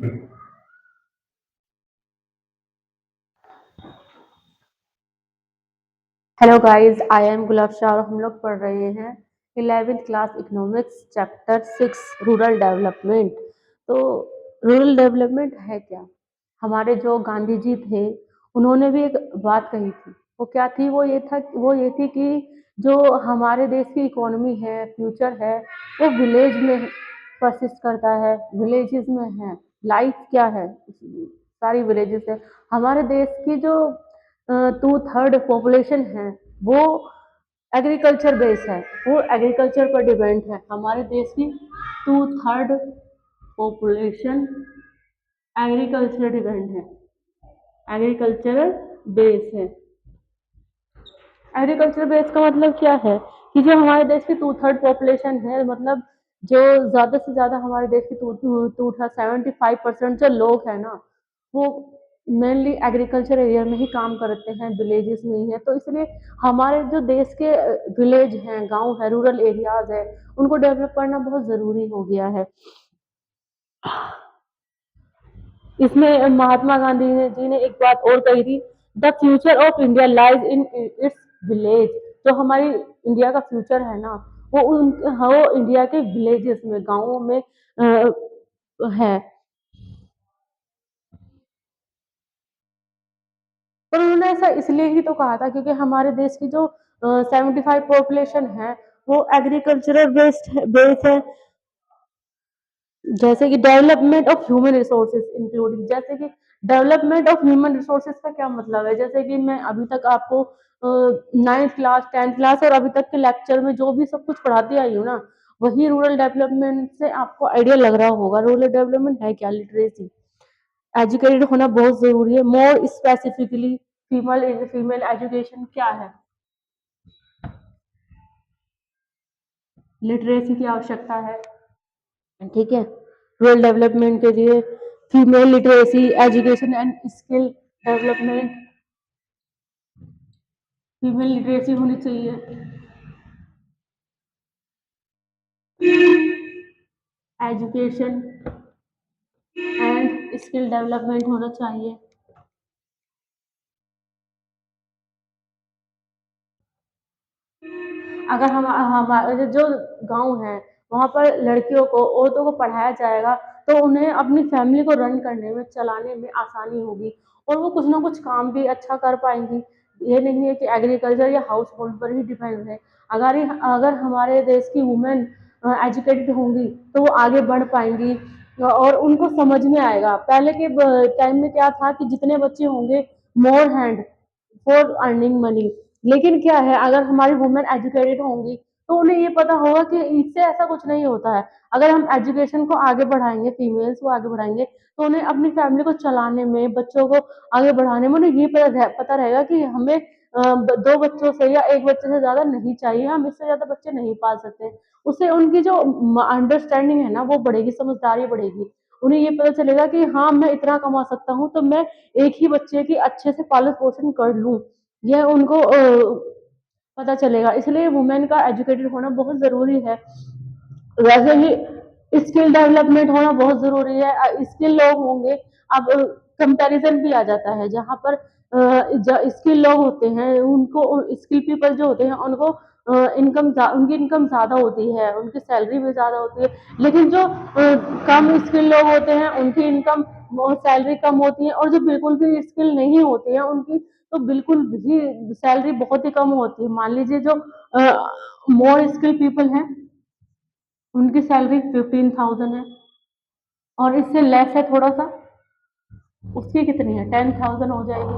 Hello guys, I am गुलाब शाह और हम लोग पढ़ रहे हैं 11th class economics chapter 6 rural development. तो रूरल डेवलपमेंट है क्या? हमारे जो गांधी जी थे उन्होंने भी एक बात कही थी। वो क्या थी? वो ये थी कि जो हमारे देश की इकोनॉमी है, फ्यूचर है, वो विलेज में परसिस्ट करता है, विलेजेस में है। लाइफ क्या है? सारी विलेजेस है। हमारे देश की जो 2/3 पॉपुलेशन है वो एग्रीकल्चर बेस है, वो एग्रीकल्चर पर डिपेंड है। हमारे देश की 2/3 पॉपुलेशन एग्रीकल्चर डिपेंड है, एग्रीकल्चरल बेस है। एग्रीकल्चर बेस का मतलब क्या है कि जो हमारे देश की 2/3 पॉपुलेशन है, मतलब जो ज्यादा से ज्यादा हमारे देश की 75% जो लोग हैं ना, वो मेनली एग्रीकल्चर एरिया में ही काम करते हैं, विलेजेस में ही है। तो इसलिए हमारे जो देश के विलेज हैं, गांव है, रूरल एरियाज है, उनको डेवलप करना बहुत जरूरी हो गया है। इसमें महात्मा गांधी जी ने एक बात और कही थी, the future of India lies in its village. जो हमारी इंडिया का फ्यूचर है ना, वो इंडिया के विलेजेस में, गांवों में है। पर उन्होंने ऐसा इसलिए ही तो कहा था क्योंकि हमारे देश की जो 75 पॉपुलेशन है वो एग्रीकल्चरल बेस्ड है। जैसे कि development of human resources including, जैसे कि डेवलपमेंट ऑफ ह्यूमन रिसोर्सेज का क्या मतलब है? जैसे कि मैं अभी तक आपको 9th क्लास 10th क्लास और अभी तक के लेक्चर में जो भी सब कुछ पढ़ाती आई हूँ ना, वही रूरल डेवलपमेंट से आपको आइडिया लग रहा होगा। रूरल डेवलपमेंट है क्या? लिटरेसी, एजुकेटेड होना बहुत जरूरी है। मोर स्पेसिफिकली फीमेल एजुकेशन क्या है? लिटरेसी की आवश्यकता है, ठीक है, रूरल डेवलपमेंट के लिए। Female literacy, education and skill development, female literacy होनी चाहिए, एजुकेशन एंड स्किल डेवलपमेंट होना चाहिए। अगर हम हमारे जो गांव है वहां पर लड़कियों को, औरतों को पढ़ाया जाएगा तो उन्हें अपनी फैमिली को रन करने में, चलाने में आसानी होगी और वो कुछ ना कुछ काम भी अच्छा कर पाएंगी। ये नहीं है कि एग्रीकल्चर या हाउस होल्ड पर ही डिपेंड है। अगर हमारे देश की वुमेन एजुकेटेड होंगी तो वो आगे बढ़ पाएंगी और उनको समझ में आएगा। पहले के टाइम में क्या था कि जितने बच्चे होंगे, मोर हैंड फॉर अर्निंग मनी। लेकिन क्या है, अगर हमारी वुमेन एजुकेटेड होंगी तो उन्हें ये पता होगा कि इससे ऐसा कुछ नहीं होता है। अगर हम एजुकेशन को आगे बढ़ाएंगे, फीमेल्स को आगे बढ़ाएंगे, तो उन्हें अपनी फैमिली को चलाने में, बच्चों को आगे बढ़ाने में उन्हें ये पता रहेगा कि हमें 2 बच्चों से या 1 बच्चे से ज्यादा नहीं चाहिए, हम इससे ज्यादा बच्चे नहीं पाल सकते। उससे उनकी जो अंडरस्टैंडिंग है ना वो बढ़ेगी, समझदारी बढ़ेगी। उन्हें ये पता चलेगा कि हाँ, मैं इतना कमा सकता हूँ तो मैं एक ही बच्चे की अच्छे से पालन पोषण कर लूं। यह उनको पता चलेगा। इसलिए वुमेन का एजुकेटेड होना बहुत जरूरी है। वैसे ही स्किल डेवलपमेंट होना बहुत जरूरी है। स्किल लोग होंगे, अब कंपैरिजन भी आ जाता है जहाँ पर स्किल लोग होते हैं उनको, स्किल पीपल जो होते हैं उनको उनकी इनकम ज्यादा होती है, उनकी सैलरी भी ज्यादा होती है। लेकिन जो कम स्किल लोग होते हैं उनकी इनकम सैलरी कम होती है, और जो बिल्कुल भी स्किल नहीं होती है उनकी तो बिल्कुल भी सैलरी बहुत ही कम होती है। मान लीजिए जो मोर स्किल पीपल हैं उनकी सैलरी 15,000 है, और इससे लेस है थोड़ा सा, उसकी कितनी है? 10,000 हो जाएगी।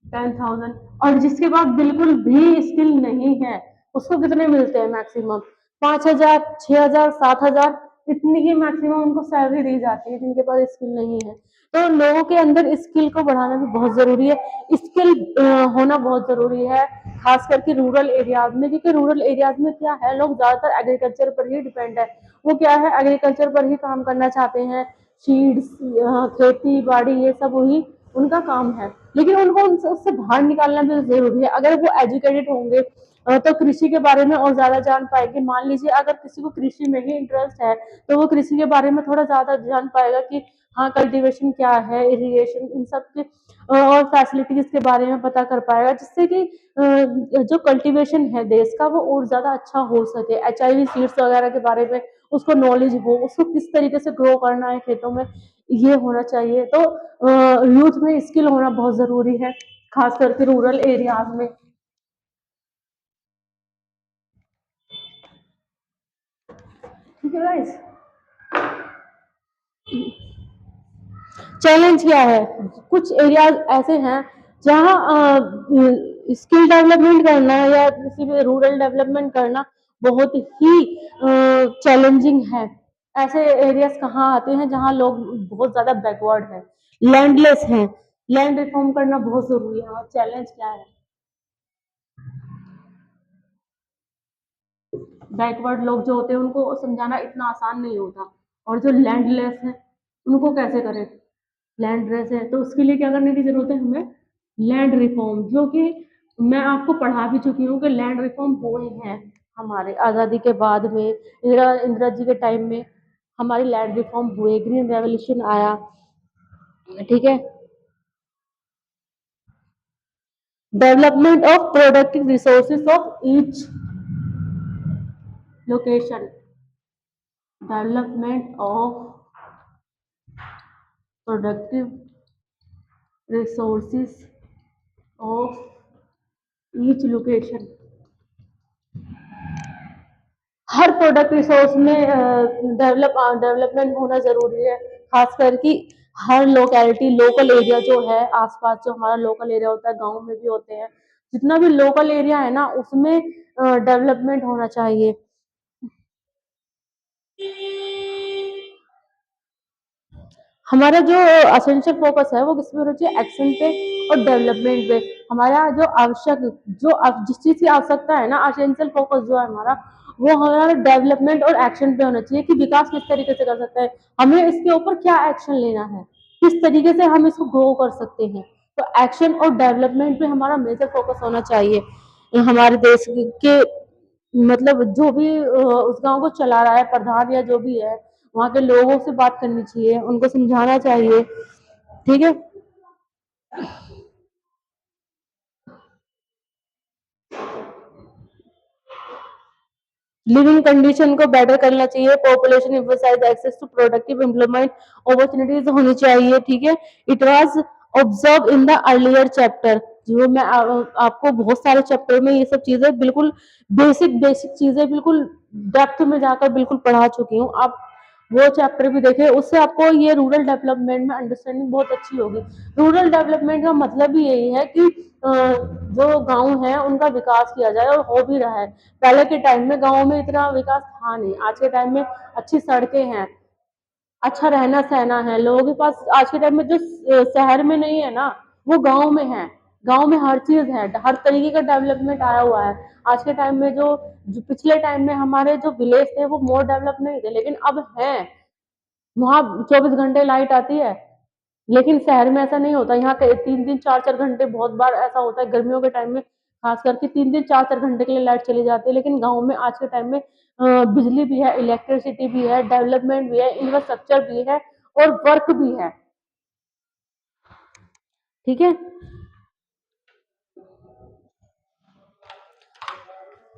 10,000। और जिसके पास बिल्कुल भी स्किल नहीं है उसको कितने मिलते हैं? मैक्सिमम 5,000, 6,000, 7,000, इतनी ही मैक्सिमम उनको सैलरी दी जाती है जिनके पास स्किल नहीं है। तो लोगों के अंदर स्किल को बढ़ाना भी बहुत जरूरी है। स्किल होना बहुत जरूरी है, खास करके रूरल एरियाज में, क्योंकि रूरल एरियाज में क्या है, लोग ज्यादातर एग्रीकल्चर पर ही डिपेंड है। वो क्या है, एग्रीकल्चर पर ही काम करना चाहते हैं, सीड्स, खेती बाड़ी, ये सब वही उनका काम है। लेकिन उनको उससे बाहर निकालना भी जरूरी है। अगर वो एजुकेटेड होंगे तो कृषि के बारे में और ज्यादा जान पाएंगे। मान लीजिए अगर किसी को कृषि में ही इंटरेस्ट है तो वो कृषि के बारे में थोड़ा ज्यादा जान पाएगा कि हाँ कल्टीवेशन क्या है, इरिगेशन, इन सब के और फैसिलिटीज के बारे में पता कर पाएगा, जिससे कि जो कल्टीवेशन है देश का वो और ज्यादा अच्छा हो सके। HIV सीड्स वगैरह के बारे में उसको नॉलेज हो, उसको किस तरीके से ग्रो करना है खेतों में, ये होना चाहिए। तो यूथ में स्किल होना बहुत जरूरी है, खास करके रूरल एरियाज में। ठीक है गाइस। चैलेंज क्या है, कुछ एरियाज ऐसे हैं जहाँ स्किल डेवलपमेंट करना या किसी भी रूरल डेवलपमेंट करना बहुत ही चैलेंजिंग है। ऐसे एरियाज कहाँ आते हैं जहाँ लोग बहुत ज्यादा बैकवर्ड हैं, लैंडलेस हैं, लैंड रिफॉर्म करना बहुत जरूरी है। और चैलेंज क्या है, बैकवर्ड लोग जो होते हैं उनको समझाना इतना आसान नहीं होता, और जो लैंडलेस है उनको कैसे करें। लैंड रेस है तो उसके लिए क्या करने की जरूरत है हमें, लैंड रिफॉर्म, जो कि मैं आपको पढ़ा भी चुकी हूँ कि लैंड रिफॉर्म हुए हैं हमारे आज़ादी के बाद में, इंदिरा इंदिरा जी के टाइम में हमारी लैंड रिफॉर्म हुए, ग्रीन रेवोल्यूशन आया। ठीक है, development of productive resources of each location, development of productive resources of each location. Her product resource में डेवलपमेंट होना जरूरी है, खासकर कि हर लोकेलिटी, लोकल एरिया जो है आसपास, जो हमारा लोकल एरिया होता है, गांव में भी होते हैं, जितना भी लोकल एरिया है ना उसमें डेवलपमेंट होना चाहिए। हमारा जो असेंशियल फोकस है वो किस पे होना चाहिए, एक्शन पे और डेवलपमेंट पे। हमारा जो आवश्यक, जिस चीज की आवश्यकता है ना, असेंशियल फोकस जो है हमारा, वो हमारा डेवलपमेंट और एक्शन पे होना चाहिए कि विकास किस तरीके से कर सकते हैं, हमें इसके ऊपर क्या एक्शन लेना है, किस तरीके से हम इसको ग्रो कर सकते हैं। तो एक्शन और डेवलपमेंट पे हमारा मेजर फोकस होना चाहिए। हमारे देश के मतलब जो भी उस गांव को चला रहा है, प्रधान या जो भी है, वहाँ के लोगों से बात करनी चाहिए, उनको समझाना चाहिए। ठीक है, लिविंग कंडीशन को बेटर करना चाहिए, population emphasise access to productive employment opportunities होनी चाहिए। ठीक है, it was observe in the earlier chapter, जो मैं आपको बहुत सारे चैप्टर में ये सब चीजें बिल्कुल बेसिक बेसिक चीजें बिल्कुल डेप्थ में जाकर बिल्कुल पढ़ा चुकी हूँ। आप वो चैप्टर भी देखें, उससे आपको ये रूरल डेवलपमेंट में अंडरस्टैंडिंग बहुत अच्छी होगी। रूरल डेवलपमेंट का मतलब ही यही है कि जो गांव है उनका विकास किया जाए, और हो भी रहा है। पहले के टाइम में गाँव में इतना विकास था नहीं, आज के टाइम में अच्छी सड़कें हैं, अच्छा रहना सहना है लोगों के पास। आज के टाइम में जो शहर में नहीं है ना, वो गांव में है। गांव में हर चीज है, हर तरीके का डेवलपमेंट आया हुआ है। आज के टाइम में जो पिछले टाइम में हमारे जो विलेज थे वो मोर डेवलप नहीं थे, लेकिन अब है। वहाँ 24 घंटे लाइट आती है, लेकिन शहर में ऐसा नहीं होता। यहाँ के 3-3 4-4 घंटे, बहुत बार ऐसा होता है गर्मियों के टाइम में खास करके 3-3 4-4 घंटे के लिए लाइट चली जाती है। लेकिन गांव में आज के टाइम में बिजली भी है, इलेक्ट्रिसिटी भी है, डेवलपमेंट भी है, इंफ्रास्ट्रक्चर भी है, और वर्क भी है। ठीक है,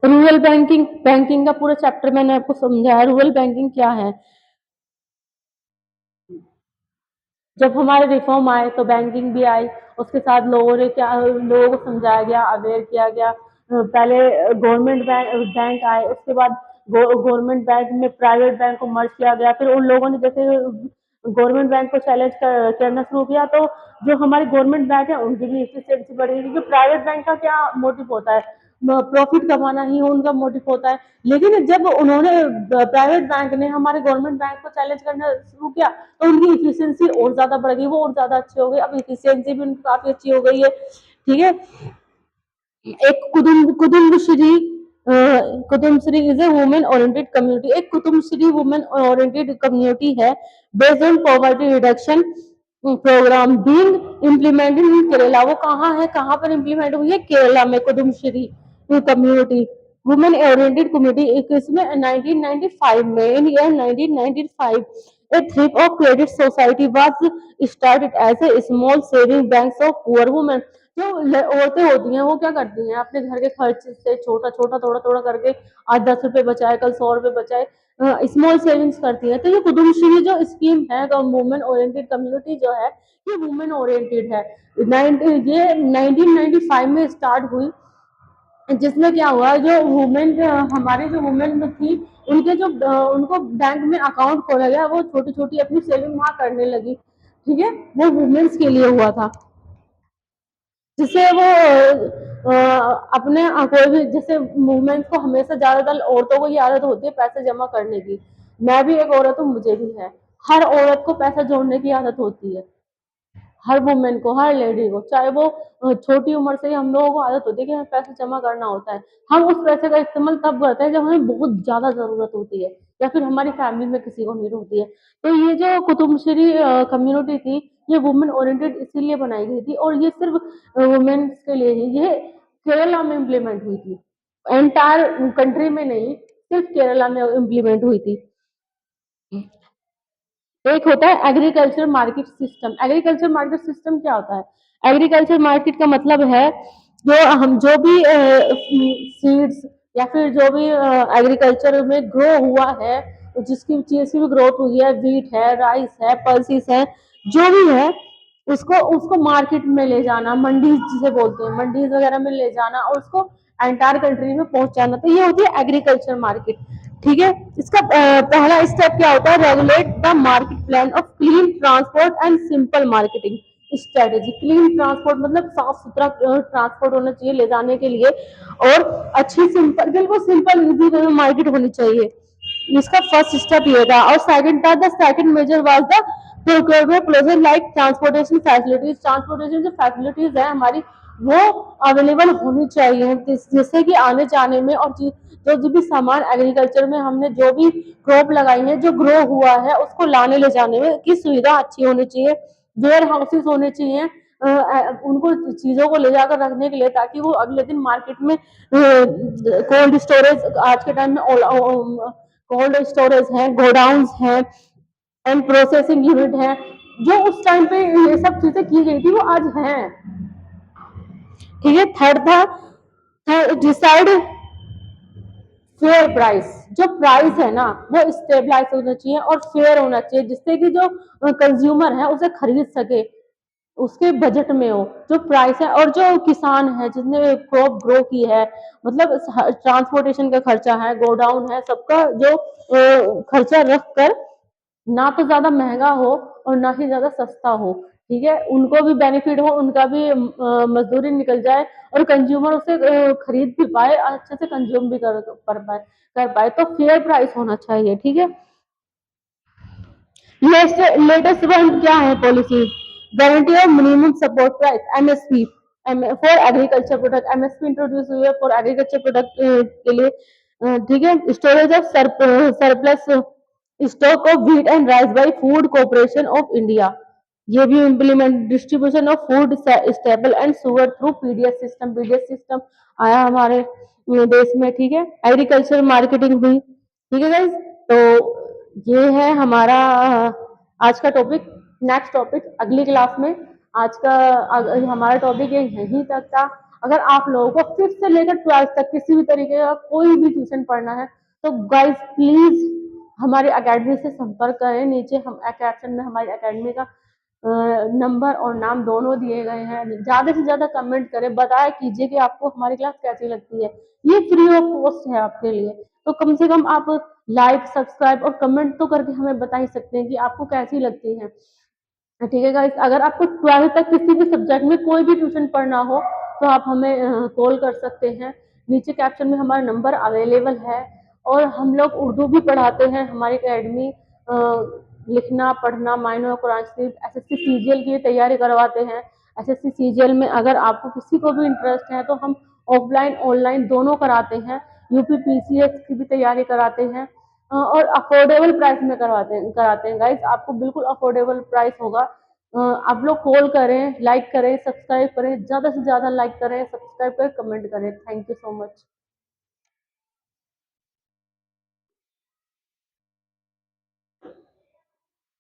रूरल बैंकिंग, बैंकिंग का पूरा चैप्टर मैंने आपको समझाया। रूरल बैंकिंग क्या है, जब हमारे रिफॉर्म आए तो बैंकिंग भी आई, उसके साथ लोगों को समझाया गया, अवेयर किया गया। पहले गवर्नमेंट बैंक आए, उसके बाद गवर्नमेंट बैंक में प्राइवेट बैंक को मर्ज किया गया। फिर उन लोगों ने जैसे गवर्नमेंट बैंक को चैलेंज करना शुरू किया, तो जो हमारी गवर्नमेंट बैंक है उनकी भी एफिशिएंसी बढ़ गई, क्योंकि प्राइवेट बैंक का क्या मोटिव होता है, प्रॉफिट कमाना ही उनका मोटिव होता है। लेकिन जब उन्होंने प्राइवेट बैंक ने हमारे गवर्नमेंट बैंक को चैलेंज करना शुरू किया, तो उनकी इफिशियंसी और ज्यादा बढ़ गई, वो और ज्यादा अच्छी हो गई। अब इफिशियंसी भी उनकी काफी अच्छी हो गई है। ठीक है, एक Kudumbashree, Kudumbashree is a women oriented community, एक कुदुम्बश्री वुमेन ओरिएंटेड कम्युनिटी है based on poverty reduction programme being implemented in Kerala. वो कहाँ है, कहाँ पर इम्प्लीमेंट हुई है, केरला में। Kudumbashree community, women oriented community, इसमें 1995 में, इन year 1995 A thrift of credit society was started as a small saving banks of poor women. जो औरतें होती हैं वो क्या करती हैं, अपने घर के खर्च से छोटा छोटा थोड़ा थोड़ा करके आज 10 रुपए बचाए, कल 100 रुपए बचाए, स्मॉल सेविंग्स करती हैं। तो ये कुदुमश्री जो स्कीम है, वुमेन ओरिएंटेड कम्युनिटी जो है, ये वुमेन ओरिएंटेड है। ये 1995 में स्टार्ट हुई, जिसमें क्या हुआ, जो वुमेन, हमारी जो वुमेन थी, उनके जो उनको बैंक में अकाउंट खोला गया, वो छोटी छोटी अपनी सेविंग वहां करने लगी। ठीक है, वो वुमेन्स के लिए हुआ था, जिससे वो अपने कोई भी, जैसे वुमेन्स को हमेशा ज्यादातर औरतों को ये आदत होती है पैसे जमा करने की। मैं भी एक औरत हूँ, मुझे भी है। हर औरत को पैसा जोड़ने की आदत होती है, हर वुमेन को, हर लेडी को, चाहे वो छोटी उम्र से ही हम लोगों को आदत होती है कि हमें पैसे जमा करना होता है। हम उस पैसे का इस्तेमाल तब करते हैं जब हमें बहुत ज्यादा जरूरत होती है, या फिर हमारी फैमिली में किसी को नीड होती है। तो ये जो कुतुबश्री कम्युनिटी थी, ये वुमेन ओरिएंटेड इसीलिए बनाई गई थी, और ये सिर्फ वुमेन्स के लिए ही, ये केरला में इम्प्लीमेंट हुई थी, एंटायर कंट्री में नहीं, सिर्फ केरला में इम्प्लीमेंट हुई थी। एक होता है agriculture market system. Agriculture market system क्या होता है? एग्रीकल्चर मार्केट का मतलब है, जो भी सीड्स या फिर जो भी एग्रीकल्चर में ग्रो हुआ है, जिसकी चीज की भी ग्रोथ हुई है, व्हीट है, राइस है, पल्सिस है, जो भी है, उसको उसको मार्केट में ले जाना, मंडीज जिसे बोलते हैं, मंडीज वगैरह में ले जाना, और उसको एंटायर कंट्री में पहुंचाना। तो ये होती है एग्रीकल्चर मार्केट। ठीक है, इसका पहला स्टेप क्या होता है? Regulate the market plan of clean transport and simple marketing strategy. Clean transport मतलब साफ सुथरा ट्रांसपोर्ट होना चाहिए ले जाने के लिए, और अच्छी सिंपल, बिल्कुल सिंपल इजी मार्केट होनी चाहिए। इसका फर्स्ट स्टेप ये था। और सेकंड था, the second major was the procurement process like transportation facilities. Transportation जो फैसिलिटीज है हमारी, वो अवेलेबल होनी चाहिए, जिससे कि आने जाने में, और जो भी सामान एग्रीकल्चर में हमने जो भी क्रॉप लगाई है, जो ग्रो हुआ है, उसको लाने ले जाने में की सुविधा अच्छी होनी चाहिए। वेयर हाउसेस होने चाहिए उनको चीजों को ले जाकर रखने के लिए, ताकि वो अगले दिन मार्केट में कोल्ड स्टोरेज, आज के टाइम में कोल्ड स्टोरेज है, गोडाउन्स है, एंड प्रोसेसिंग यूनिट है। जो उस टाइम पे ये सब चीजें की गई थी, वो आज हैं। ठीक है, थर्ड था डिसाइड फेयर प्राइस। जो प्राइस है ना, वो स्टेबलाइज होना चाहिए और फेयर होना चाहिए, जिससे कि जो कंज्यूमर है उसे खरीद सके, उसके बजट में हो जो प्राइस है। और जो किसान है जिसने क्रॉप ग्रो की है, मतलब ट्रांसपोर्टेशन का खर्चा है, गोडाउन है, सबका जो खर्चा रख कर, ना तो ज्यादा महंगा हो और ना ही ज्यादा सस्ता हो। ठीक है, उनको भी बेनिफिट हो, उनका भी मजदूरी निकल जाए, और कंज्यूमर उसे खरीद भी पाए, अच्छे से कंज्यूम भी कर पाए। तो फेयर प्राइस होना चाहिए। ठीक है, लेटेस्ट वन क्या है policies? Guarantee of minimum support price, MSP, for agriculture product. MSP introduce हुई है फॉर एग्रीकल्चर प्रोडक्ट के लिए। ठीक है, storage of surplus stock of wheat and rice by Food Corporation of India. ये भी implement, distribution of food stable and sugar through PDS system. PDS system आया हमारे देश में। ठीक है, एग्रीकल्चर मार्केटिंग हुई। ठीक है गाइज, तो ये है हमारा आज का टॉपिक। नेक्स्ट टॉपिक अगली क्लास में। आज का हमारा टॉपिक यहीं तक था। अगर आप लोगों को फिफ्थ से लेकर 12th तक किसी भी तरीके का कोई भी ट्यूशन पढ़ना है, तो गाइज प्लीज हमारे अकेडमी से संपर्क करें। नीचे हम कैप्शन में हमारी अकेडमी का नंबर और नाम दोनों दिए गए हैं। ज्यादा से ज्यादा कमेंट करें, बताया कीजिए कि आपको हमारी क्लास कैसी लगती है। ये फ्री ऑफ कॉस्ट है आपके लिए, तो कम से कम आप लाइक, सब्सक्राइब और कमेंट तो करके हमें बता ही सकते हैं कि आपको कैसी लगती है। ठीक है गाइस, अगर आपको 12th तक किसी भी सब्जेक्ट में कोई भी ट्यूशन पढ़ना हो, तो आप हमें कॉल कर सकते हैं। नीचे कैप्शन में हमारा नंबर अवेलेबल है। और हम लोग उर्दू भी पढ़ाते हैं। हमारी अकेडमी लिखना, पढ़ना, माइनर, कुरान शरीफ, एसएससी सीजीएल की तैयारी करवाते हैं। एसएससी सीजीएल में अगर आपको किसी को भी इंटरेस्ट है, तो हम ऑफलाइन ऑनलाइन दोनों कराते हैं। यूपी पीसीएस की भी तैयारी कराते हैं, और अफोर्डेबल प्राइस में कराते हैं गाइस। आपको बिल्कुल अफोर्डेबल प्राइस होगा। आप लोग कॉल करें, लाइक करें, सब्सक्राइब करें, ज्यादा से ज्यादा लाइक करें, सब्सक्राइब करें, कमेंट करें। Thank you so much.